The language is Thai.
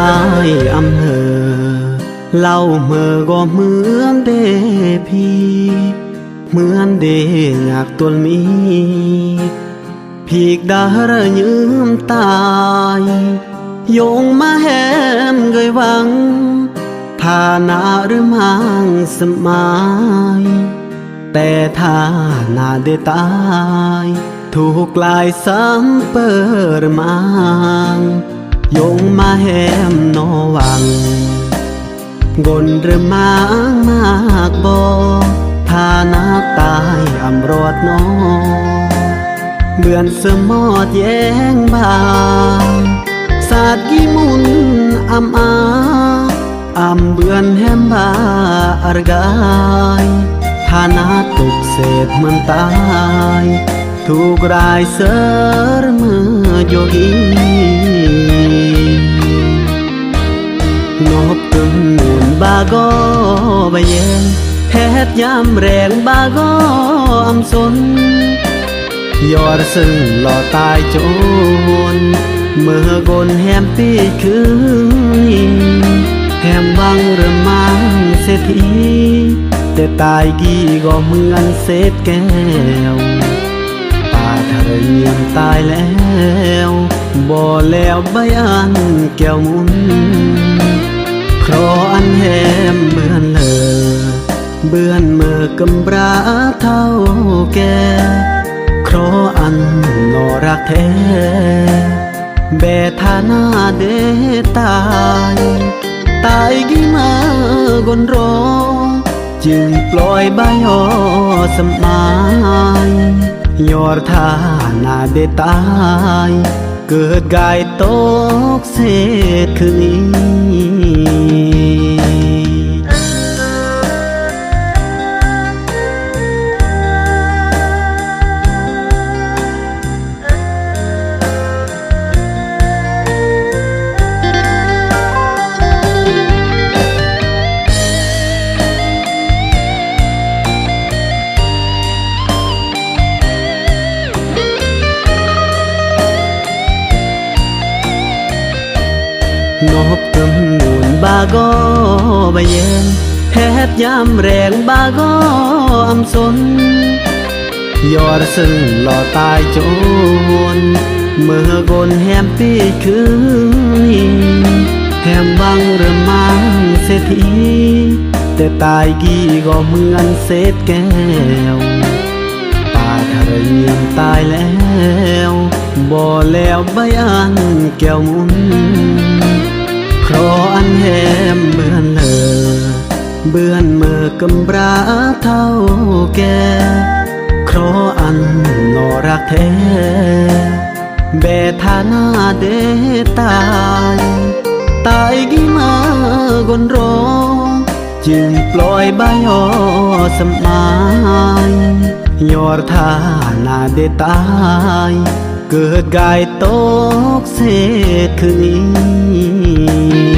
ายอำเภอเล่าเมื่อก็เหมือนเดพี่เหมือนเดอยากตัวมีพีกดาระยืมตายยงมาแหมเกยหวังฐานะหรือมังสมัยแต่ถ้านาได้ตายถูกลายซ้ำเปิดมังยงมาแหมนอวังกนหรือมามากบ่ถ้านาตายอำรอดน้อเบือนเสมอดแย้งบางสาดกี่มุนอำเบือนแหมบาอารกายถ้านาตกเศษมันตายถูกรายเสรมือโยกีนบตึงนูนบาก็ใบเย็นแพทยามแรงบาก็อำสนยอดซึ่งหล่อตายโจนเมื่อกนแฮมปีคืนแฮมบังเริ่มมังเศรษฐีแต่ตายกี่ก็เหมือนเศษแก้วป่าทะเลเงียบตายแล้วบ่แล้วใบอันแก้วมุนเพราะอันแหมเบือนเบือนเมื่อกำราเท่าแก่เพราะอันนอรักแท้เบทานาเดตายกี่มากนรอจึงปล่อยใบหอสมายยอดทานาเดตายเกิดกายตกเศษคืนนี้นบกำนูนบาก็ใบเย็นแพทยามแรงบาก็อำสนยอดซึ่งหล่อตายโจนเมื่อกนแฮมปีคืนแฮมบังเริ่มมังเศรษฐีแต่ตายกี่ก็เหมือนเศษแก้วป่าทะเลเงียบตายแล้วบ่แล้วใบอันแก้วมุนเพราะอันแหมเบือนเบือนเมื่อกำราเท่าแก่เพราะอันนอรักแท้เบทานาเดตายกี่มากนรอจึงปล่อยใบหอสมายยอดทานาเดตายเกิดกายตกเศษคืนนี้